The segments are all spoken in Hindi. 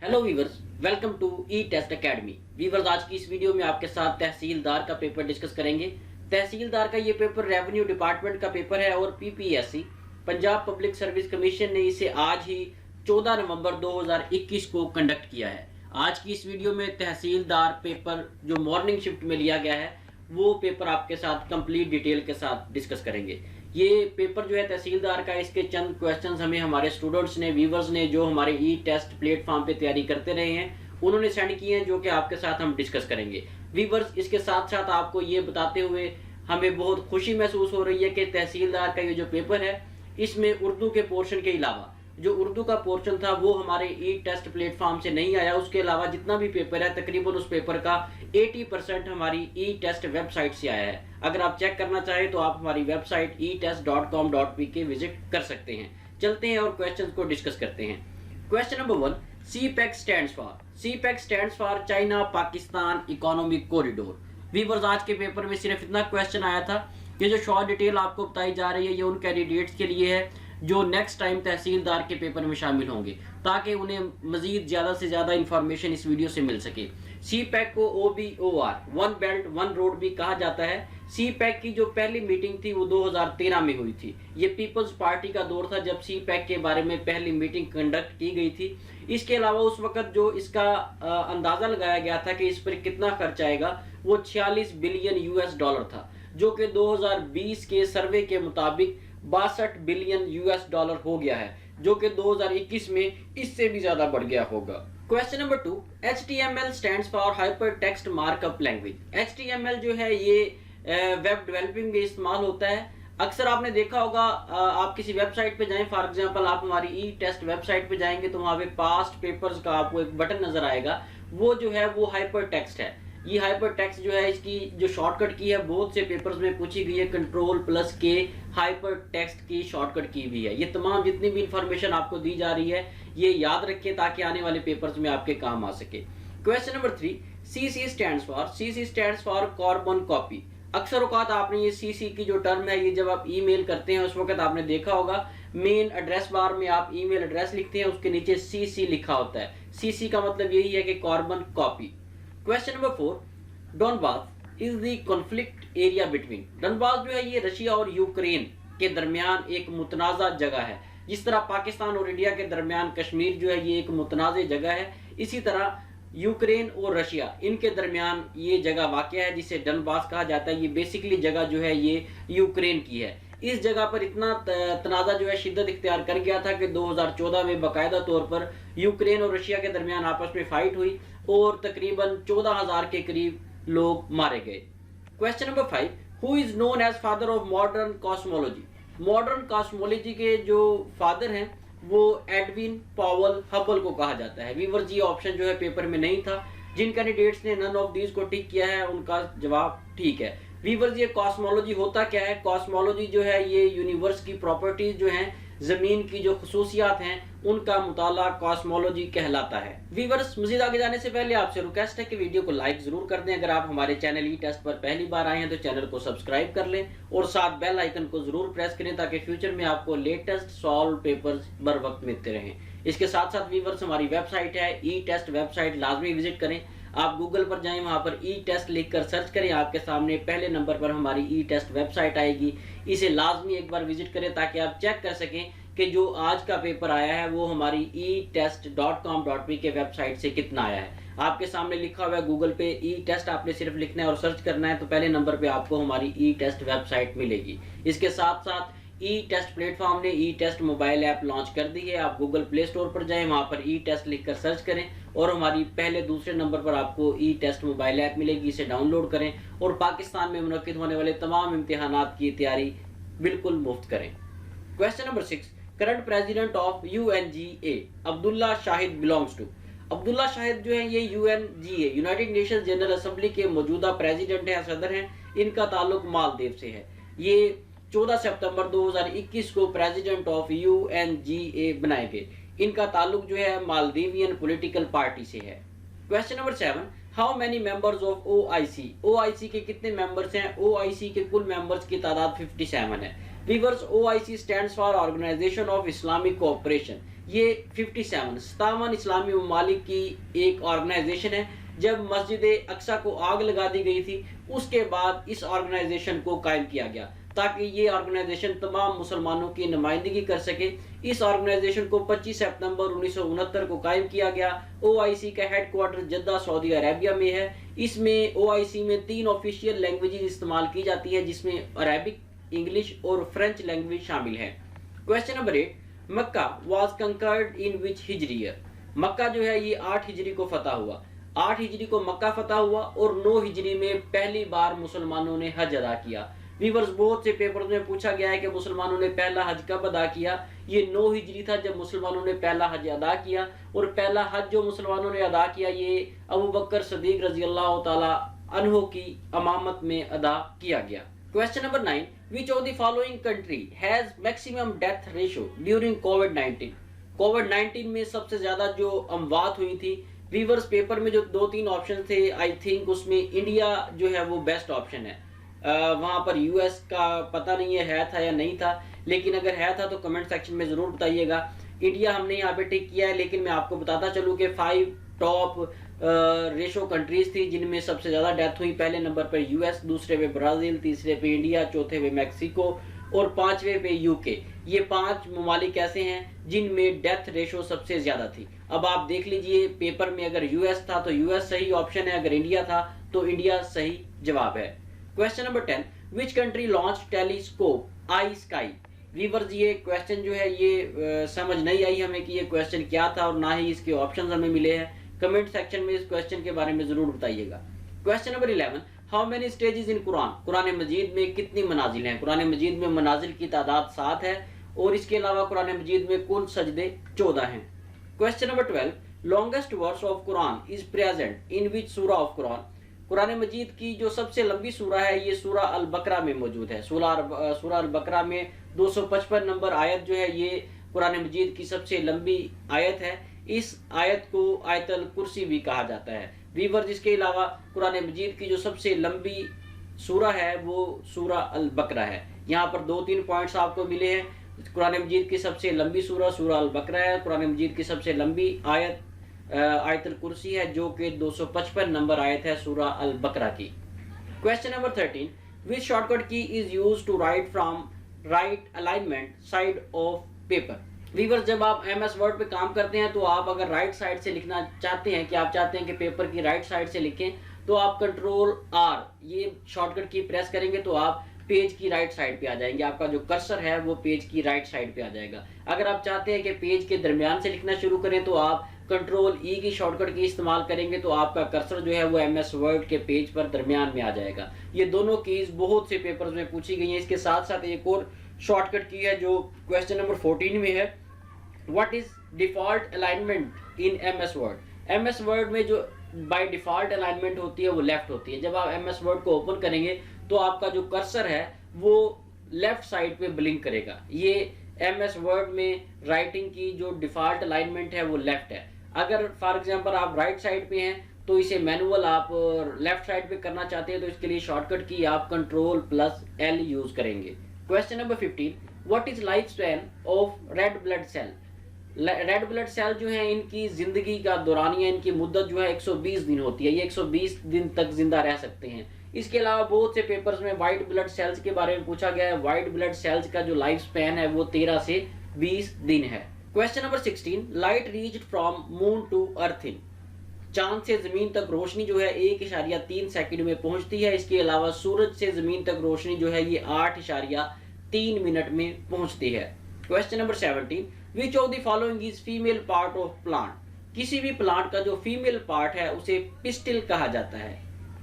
Hello viewers, welcome to E Test Academy. Viewers, आज की इस वीडियो में आपके साथ तहसीलदार का पेपर डिस्कस करेंगे। तहसीलदार का ये पेपर रेवेन्यू डिपार्टमेंट का पेपर है और PPSC Punjab public service commission ने इसे आज ही 14 नवंबर 2021 को कंडक्ट किया है। आज की इस वीडियो में तहसीलदार पेपर जो मॉर्निंग शिफ्ट में लिया गया है वो पेपर आपके साथ कंप्लीट डिटेल के साथ डिस्कस करेंगे। ये पेपर जो है तहसीलदार का, इसके चंद क्वेश्चंस हमें हमारे स्टूडेंट्स ने, व्यूवर्स ने जो हमारे ई टेस्ट प्लेटफॉर्म पे तैयारी करते रहे हैं उन्होंने सेंड किए हैं, जो कि आपके साथ हम डिस्कस करेंगे। व्यूवर्स, इसके साथ साथ आपको ये बताते हुए हमें बहुत खुशी महसूस हो रही है कि तहसीलदार का ये जो पेपर है इसमें उर्दू के पोर्शन के अलावा जो उर्दू का पोर्शन था वो हमारे ई टेस्ट प्लेटफॉर्म से नहीं आया। उसके अलावा जितना भी पेपर है तकरीबन उस पेपर का 80% हमारी ई टेस्ट वेबसाइट से आया है। अगर आप चेक करना चाहें तो आप हमारी वेबसाइट etest.com.pk विजिट कर सकते हैं। चलते हैं और क्वेश्चंस को डिस्कस करते हैं। Question number 1, CPEC stands for. CPEC stands for China Pakistan economic corridor. Viewers, आज के पेपर में सिर्फ इतना क्वेश्चन आया था। ये जो शॉर्ट डिटेल आपको बताई जा रही है ये उन कैंडिडेट्स के लिए है जो नेक्स्ट टाइम तहसीलदार के पेपर में शामिल होंगे, ताकि उन्हें मजीद ज्यादा से ज्यादा इंफॉर्मेशन इस वीडियो से मिल सके। CPEC को OBOR, one belt one road भी कहा जाता है। CPEC की जो पहली मीटिंग थी वो 2013 में हुई थी। ये पीपल्स पार्टी का दौर था जब CPEC के बारे में पहली मीटिंग कंडक्ट की गई थी। इसके अलावा उस वक्त जो इसका अंदाजा लगाया गया था कि इस पर कितना खर्च आएगा वो 46 बिलियन US था, जो कि 2020 के सर्वे के मुताबिक 62 बिलियन US हो गया है, जो कि 2021 में इससे भी ज्यादा बढ़ गया होगा। Question number 2, HTML stands for hyper text markup language. HTML जो है ये वेब डेवलपिंग में इस्तेमाल होता है। अक्सर आपने देखा होगा, आप किसी वेबसाइट पे जाएं, फॉर एग्जांपल आप हमारी ई टेस्ट वेबसाइट पे जाएंगे तो वहां पे पास्ट पेपर्स का आपको एक बटन नजर आएगा, वो जो है वो हाइपर टेक्स्ट है। ये हाइपर टेक्स्ट जो है इसकी जो शॉर्टकट की है बहुत से पेपर्स में पूछी गई है, Ctrl+K हाइपर टेक्स्ट की शॉर्टकट की भी है। ये तमाम जितनी भी इंफॉर्मेशन आपको दी जा रही है ये याद रखिए ताकि आने वाले पेपर्स में आपके काम आ सके। Question number 3, CC stands for carbon copy. अक्सर औकात आपने ये CC की जो टर्म है ये जब आप ईमेल करते हैं उस वक्त आपने देखा होगा मेन एड्रेस बार में आप ईमेल एड्रेस लिखते हैं, उसके नीचे CC लिखा होता है। CC का मतलब यही है कि carbon copy. Question number 4, Donbas is the conflict area between. Donbas जो है ये रशिया और यूक्रेन के दरमियान एक मुतनाज़ा जगह है। जिस तरह पाकिस्तान और इंडिया के दरमियान कश्मीर जो है ये एक मुतनाज़ जगह है, इसी तरह यूक्रेन और रशिया इनके दरमियान ये जगह वाक़या है जिसे डोनबास कहा जाता है। ये बेसिकली जगह जो है ये यूक्रेन की है। इस जगह पर इतना तनाज़ा जो है शिद्दत इख्तियार कर गया था कि 2014 में बाकायदा तौर पर यूक्रेन और रशिया के दरमियान आपस में फाइट हुई और तकरीबन 14,000 के करीब लोग मारे गए। Question number 5, who is known as father of modern cosmology. Modern cosmology के जो फादर हैं वो एडविन पॉवल हबल को कहा जाता है। व्यूअर्स, ये ऑप्शन जो है पेपर में नहीं था। जिन कैंडिडेट्स ने नन ऑफ दीज को टिक किया है उनका जवाब ठीक है। व्यूअर्स, ये कॉस्मोलॉजी होता क्या है? कॉस्मोलॉजी जो है ये यूनिवर्स की प्रॉपर्टीज जो हैं, जमीन की जो खसूसियात हैं उनका मुताला कॉस्मोलॉजी कहलाता है। व्यूअर्स, मजीद आगे जाने से पहले आपसे रिक्वेस्ट है कि वीडियो को लाइक जरूर कर दें। अगर आप हमारे चैनल ई टेस्ट पर पहली बार आए हैं तो चैनल को सब्सक्राइब कर लें और साथ बेल आइकन को जरूर प्रेस करें ताकि फ्यूचर में आपको लेटेस्ट सॉल्व पेपर्स बर वक्त मिलते रहें। इसके साथ साथ व्यूअर्स, हमारी वेबसाइट है ई टेस्ट वेबसाइट, लाजमी विजिट करें। आप गूगल पर जाएं, वहां पर ई टेस्ट लिखकर सर्च करें, आपके सामने पहले नंबर पर हमारी ई टेस्ट वेबसाइट आएगी। इसे लाजमी एक बार विजिट करें ताकि आप चेक कर सकें कि जो आज का पेपर आया है वो हमारी etest.com.pk वेबसाइट से कितना आया है। आपके सामने लिखा हुआ है गूगल पे ई टेस्ट, आपने सिर्फ लिखना है और सर्च करना है तो पहले नंबर पे आपको हमारी ई टेस्ट वेबसाइट मिलेगी। इसके साथ साथ ई टेस्ट प्लेटफॉर्म ने ई टेस्ट मोबाइल ऐप लॉन्च कर दी है। आप गूगल प्ले स्टोर पर जाएं, वहां पर ई टेस्ट लिखकर सर्च करें और हमारी पहले दूसरे नंबर पर आपको ई टेस्ट मोबाइल ऐप मिलेगी। इसे डाउनलोड करें और पाकिस्तान में मुनक्किद होने वाले तमाम इम्तिहानात की तैयारी बिल्कुल मुफ्त करें। Question number 6, current president of UNGA Abdulla Shahid belongs to. Abdulla Shahid जो है ये UNGA United Nations General Assembly के मौजूदा प्रेसिडेंट हैं, सदर हैं। इनका ताल्लुक मालदीव से है। ये 14 सितंबर 2021 को प्रेसिडेंट ऑफ UNGA बनाए गए। इनका ताल्लुक जो है मालदीवियन पॉलिटिकल पार्टी से है। Question number 7, how many members of OIC। OIC के कितने मेंबर्स हैं? OIC के कुल मेंबर्स की तादाद 57 है। Viewers, OIC stands for Organisation of Islamic Cooperation. ये 57 इस्लामी ममालिक की एक ऑर्गेनाइजेशन है। जब मस्जिद अक्सा को आग लगा दी गई थी, उसके बाद इस ऑर्गेनाइजेशन को कायम किया गया ताकि ये ऑर्गेनाइजेशन तमाम मुसलमानों की नुमाइंदगी कर सके। इस ऑर्गेनाइजेशन को 25 सितंबर 1969 को कायम किया गया। ओआईसी का हेडक्वार्टर जद्दा सऊदी अरेबिया में है। इसमें ओआईसी में 3 ऑफिशियल लैंग्वेजेस इस्तेमाल की जाती है, जिसमें अरेबिक, इंग्लिश और फ्रेंच लैंग्वेज शामिल है। Question number 8, Mecca was conquered in which Hijri year. Mecca जो है ये 8 हिजरी को फतह हुआ। 8 हिजरी को मक्का फतह हुआ और 9 हिजरी में पहली बार मुसलमानों ने हज अदा किया। व्यूअर्स, बहुत से पेपर्स में पूछा गया है कि मुसलमानों ने पहला हज कब अदा किया। ये 9 हिजरी था जब मुसलमानों ने पहला हज अदा किया, और पहला हज जो मुसलमानों ने अदा किया ये अबू बकर सदीक रजी अल्लाह ताला अन्हो की अमामत में अदा किया गया। Question number 9, which of the following country has maximum death ratio during COVID-19? कोविड-19 में सबसे ज्यादा जो अमवात हुई थी, व्यूअर्स पेपर में जो 2-3 ऑप्शन थे, आई थिंक उसमें इंडिया जो है वो बेस्ट ऑप्शन है। वहां पर यूएस का पता नहीं है था या नहीं था, लेकिन अगर है था तो कमेंट सेक्शन में जरूर बताइएगा। इंडिया हमने यहाँ पे टिक किया है, लेकिन मैं आपको बताता चलूँ कि 5 टॉप रेशो कंट्रीज थी जिनमें सबसे ज्यादा डेथ हुई। पहले नंबर पर यूएस, दूसरे पे ब्राजील, तीसरे पे इंडिया, चौथे पे मैक्सिको और 5वें पे यूके। ये 5 ममालिक ऐसे हैं जिनमें डेथ रेशो सबसे ज्यादा थी। अब आप देख लीजिए पेपर में अगर यूएस था तो यूएस सही ऑप्शन है, अगर इंडिया था तो इंडिया सही जवाब है। Question number 10, which country launch telescope I sky. Viewers, ये क्वेश्चन जो है ये समझ नहीं आई हमें कि ये क्वेश्चन क्या था, और ना ही इसके ऑप्शंस हमें मिले हैं। कमेंट सेक्शन में इस क्वेश्चन के बारे में जरूर बताइएगा। Question number 11, how many stages in Quran. Quran मजीद में कितनी मनाजिल हैं। कुरान मजीद में मनाजिल की तादाद 7 है, और इसके अलावा कुरान मजीद में कुल सजदे 14 हैं। Question number 12, longest verse of Quran is present in which surah of Quran. Quran मजीद की जो सबसे लंबी सूरा है ये सूरा अल बकरा में मौजूद है। सूरा अल बकरा में 255 नंबर आयत जो है ये कुरान मजीद की सबसे लंबी आयत है। इस आयत को आयतल कुर्सी भी कहा जाता है। व्यूअर्स, इसके अलावा कुरान मजीद की जो सबसे लंबी सूरा है वो सूरा अल बकरा है। यहाँ पर 2-3 पॉइंट्स आपको मिले हैं। कुरान मजीद की सबसे लंबी सूरा अल बकरा है। कुरान मजीद की सबसे लंबी आयत आयतल कुर्सी है, जो कि 255 नंबर आयत है सूरा अल बकरा की। Question number 13, which shortcut key is used to write from right alignment side of paper. Viewers, जब आप एमएस वर्ड पे काम करते हैं तो आप अगर राइट साइड से लिखना चाहते हैं, कि आप चाहते हैं कि पेपर की राइट साइड से लिखें, तो आप कंट्रोल आर ये शॉर्टकट की प्रेस करेंगे तो आप पेज की राइट साइड पे आ जाएंगे। आपका जो कर्सर है वो पेज की राइट साइड पे आ जाएगा। अगर आप चाहते हैं कि पेज के दरमियान से लिखना शुरू करें तो आप कंट्रोल ई की शॉर्टकट की इस्तेमाल करेंगे, तो आपका कर्सर जो है वो एमएस वर्ड के पेज पर दरमियान में आ जाएगा। ये दोनों कीज बहुत से पेपर्स में पूछी गई हैं। इसके साथ साथ एक और शॉर्टकट की है जो क्वेश्चन नंबर 14 में है, what is default alignment in MS word. MS word में जो बाय डिफॉल्ट अलाइनमेंट होती है वो लेफ्ट होती है। जब आप एमएस वर्ड को ओपन करेंगे तो आपका जो कर्सर है वो लेफ्ट साइड पे ब्लिंक करेगा। ये एमएस वर्ड में राइटिंग की जो डिफॉल्ट अलाइनमेंट है वो लेफ्ट है। अगर फॉर एग्जांपल आप राइट साइड पे हैं तो इसे मैनुअल आप लेफ्ट साइड पे करना चाहते हैं तो इसके लिए शॉर्टकट की आप कंट्रोल+L यूज करेंगे। Question number 15, what is life span of red blood cell. Red blood cell जो है इनकी जिंदगी का दौरानिया, इनकी मुद्दत जो है 120 दिन होती है। ये 120 दिन तक जिंदा रह सकते हैं। इसके अलावा बहुत से पेपर्स में व्हाइट ब्लड सेल्स के बारे में पूछा गया है। व्हाइट ब्लड सेल्स का जो लाइफ स्पैन है वो 13 से 20 दिन है। Question number 16, light reached from moon to earth in. चांद से जमीन तक रोशनी जो है 1.3 सेकंड में पहुंचती है। इसके अलावा सूरज से जमीन तक रोशनी जो है ये 8.3 मिनट में पहुंचती है। Question number 17, which of the following is female part of plant. किसी भी प्लांट का जो फीमेल पार्ट है उसे पिस्टिल कहा जाता है।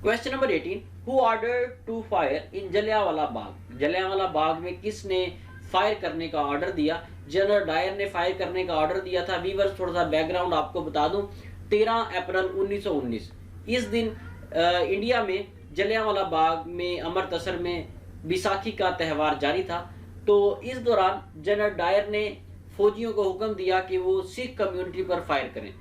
Question number 18, who ordered to fire in Jallianwala Bagh. Jallianwala Bagh में किसने फायर करने का ऑर्डर दिया। जनरल डायर ने फायर करने का ऑर्डर दिया था। व्यूअर्स, थोड़ा सा बैकग्राउंड आपको बता दूं, 13 अप्रैल 1919 इस दिन इंडिया में जलियांवाला बाग में अमृतसर में बैसाखी का त्यौहार जारी था। तो इस दौरान जनरल डायर ने फौजियों को हुक्म दिया कि वो सिख कम्युनिटी पर फायर करें।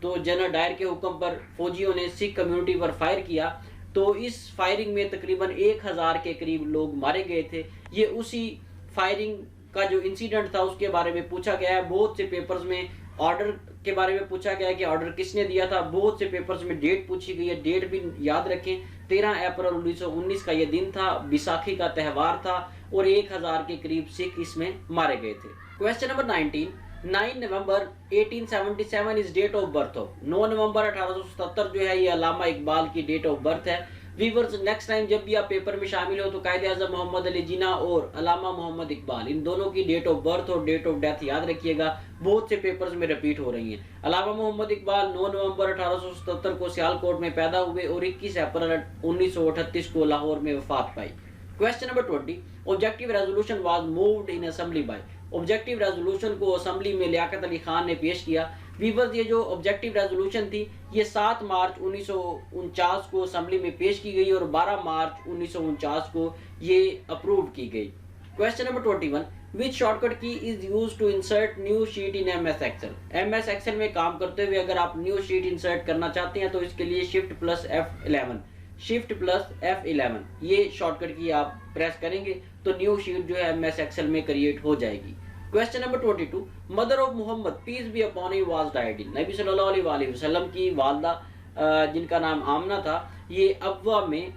तो जनरल डायर के हुक्म पर फौजियों ने सिख कम्युनिटी पर फायर किया। तो इस फायरिंग में तकरीबन 1000 के करीब लोग मारे गए थे। ये उसी फायरिंग का जो इंसिडेंट था उसके बारे में पूछा गया है। बहुत से पेपर्स में ऑर्डर के बारे में पूछा गया है कि ऑर्डर किसने दिया था। बहुत से पेपर्स में डेट पूछी गई है, डेट भी याद रखें। 13 अप्रैल 1919 का ये दिन था, बैसाखी का त्यौहार था और 1000 के करीब सिख इसमें मारे गए थे। Question number 19, 9 November 1877 is date of birth of. 9 नवंबर 1877 जो है ये अल्लामा इकबाल की डेट ऑफ बर्थ है। व्यूअर्स, नेक्स्ट टाइम जब भी आप पेपर में शामिल हो तो कायदे आज़म मोहम्मद अली जिन्ना और अल्लामा मोहम्मद इकबाल, इन दोनों की डेट ऑफ बर्थ और डेट ऑफ डेथ याद रखिएगा, बहुत से पेपर्स में रिपीट हो रही हैं। अल्लामा मोहम्मद इकबाल 9 नवंबर 1877 को सियालकोट में पैदा हुए और 21 अप्रैल 1938 को लाहौर में वफात पाई। Question number 20, objective resolution was moved in assembly by. Objective resolution को असेंबली में लियाकत अली खान ने पेश किया। व्यूअर्स, ये जो ऑब्जेक्टिव रेजोल्यूशन थी ये 7 मार्च 1949 को असेंबली में पेश की गई और 12 मार्च 1949 को ये अप्रूव की गई। Question number 21, which shortcut key is used to insert new sheet in MS Excel. MS Excel में काम करते हुए अगर आप न्यू शीट इंसर्ट करना चाहते हैं तो इसके लिए शिफ्ट प्लस F11 ये शॉर्टकट की आप प्रेस करेंगे तो न्यू शीट जो है एमएस एक्सेल में क्रिएट हो जाएगी। Question number 22, mother of Muhammad peace be upon him was died in. नबी सल्लल्लाहु अलैहि वसल्लम की वालदा जिनका नाम आमना था ये अब्वा में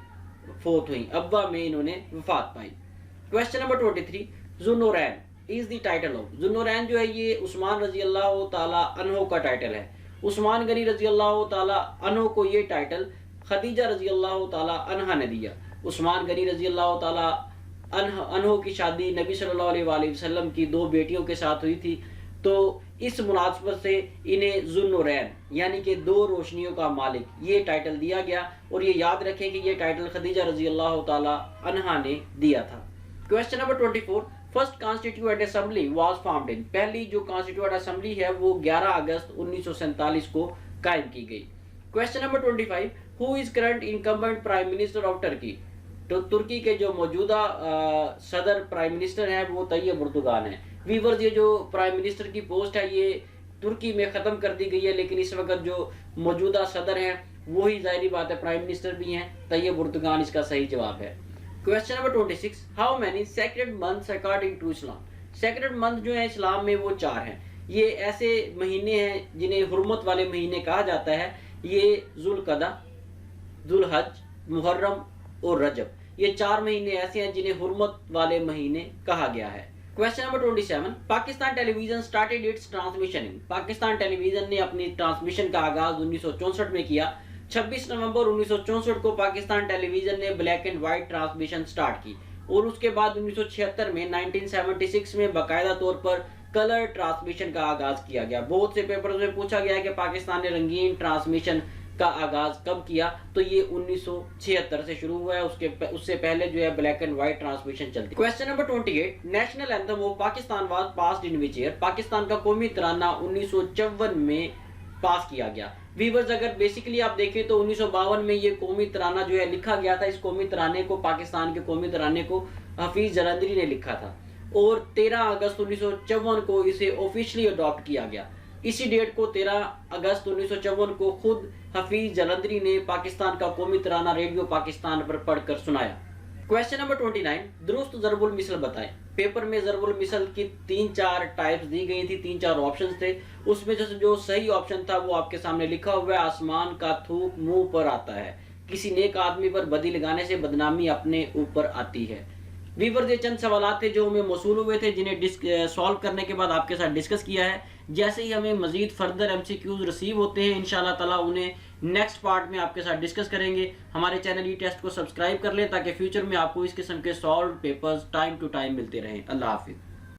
फोत हुई, अब्वा में इन्होंने वफात पाई। क्वेश्चन नंबर 23, जुन्नूरैन इज द टाइटल ऑफ। जुन्नूरैन जो है ये उस्मान रजी अल्लाह ताला अन्हो का टाइटल है। उस्मान गनी रजी अल्लाह ताला अन्हो को ये टाइटल खदीजा रजी अल्लाह ताला अन्हा ने दिया। उस्मान गनी रजी अल्लाह ताला अन्हो की शादी नबी सल्लल्लाहु अलैहि वसल्लम की 2 बेटियों के साथ हुई थी, तो इस मुनासबत से इन्हें जुन्नूरैन यानी कि 2 रोशनियों का मालिक ये टाइटल दिया गया और ये याद रखें कि ये टाइटल खदीजा रजी अल्लाह ताला अन्हा ने दिया था। Question number 24, first constituent assembly was formed in. पहली जो कॉन्स्टिट्यूएंट असेंबली है वो 11 अगस्त 1947 को कायम की गई। Question number 25, who is current incumbent prime minister of Turkey. तो तुर्की के जो मौजूदा सदर प्राइम मिनिस्टर हैं वो तैयब एर्दोगान है। व्यूअर्स, ये जो प्राइम मिनिस्टर की पोस्ट है ये तुर्की में ख़त्म कर दी गई है, लेकिन इस वक्त जो मौजूदा सदर हैं वही ज़ाहिरी बात है प्राइम मिनिस्टर भी हैं, तैयब एर्दोगान इसका सही जवाब है। Question number 26, how many sacred months according to Islam. Sacred month जो है इस्लाम में वो 4 हैं। ये ऐसे महीने हैं जिन्हें हुर्मत वाले महीने कहा जाता है। ये जुल्क़दा, जुल्हज, मुहर्रम और रजब, ये 4 महीने ऐसे हैं जिन्हें हुर्मत वाले महीने कहा गया है। Question number 27, Pakistan television started it's transmission in. Pakistan television ने अपनी ट्रांसमिशन का आगाज 1964 में किया। 26 नवंबर 1964 को पाकिस्तान टेलीविजन ने black and white transmission start की और उसके बाद 1976 में 1976 में बाकायदा तौर पर कलर ट्रांसमिशन का आगाज किया गया। बहुत से पेपर्स में पूछा गया है कि पाकिस्तान ने रंगीन ट्रांसमिशन का आगाज कब किया, तो ये 1976 से शुरू हुआ है। उससे पहले जो है ब्लैक एंड व्हाइट ट्रांसमिशन चलती। Question number 28, national anthem of Pakistan was passed in which year. Pakistan का कौमी तराना 1954 में पास किया गया। व्यूअर्स, अगर बेसिकली आप देखें तो 1952 में ये कौमी तराना जो है लिखा गया था। इस कौमी तराने को, पाकिस्तान के कौमी तराने को हफीज जलंधरी ने लिखा था और 13 अगस्त 1954 को इसे ऑफिशियली अडॉप्ट किया गया। इसी डेट को 13 अगस्त 1954 को खुद हफीज जलंधरी ने पाकिस्तान का कौमी तराना रेडियो पाकिस्तान पर पढ़कर सुनाया। क्वेश्चन नंबर 29, दुरुस्त ज़रबुल मिसल बताएं। पेपर में ज़रबुल मिसल की 3-4 टाइप्स दी गई थी, 3-4 ऑप्शंस थे। उसमें जो सही ऑप्शन था वो आपके सामने लिखा हुआ है। आसमान का थूक मुंह पर आता है, किसी नेक आदमी पर बदी लगाने से बदनामी अपने ऊपर आती है। व्यूअर्स, ये चंद सवाल थे जो हमें मौसूल हुए थे, जिन्हें सॉल्व करने के बाद आपके साथ डिस्कस किया है। जैसे ही हमें मजीद फर्दर एमसीक्यूज रिसीव होते हैं इंशाल्लाह ताला उन्हें नेक्स्ट पार्ट में आपके साथ डिस्कस करेंगे। हमारे चैनल ई टेस्ट को सब्सक्राइब कर लें ताकि फ्यूचर में आपको इस किस्म के solve papers time to time मिलते रहें। अल्लाह हाफिज़।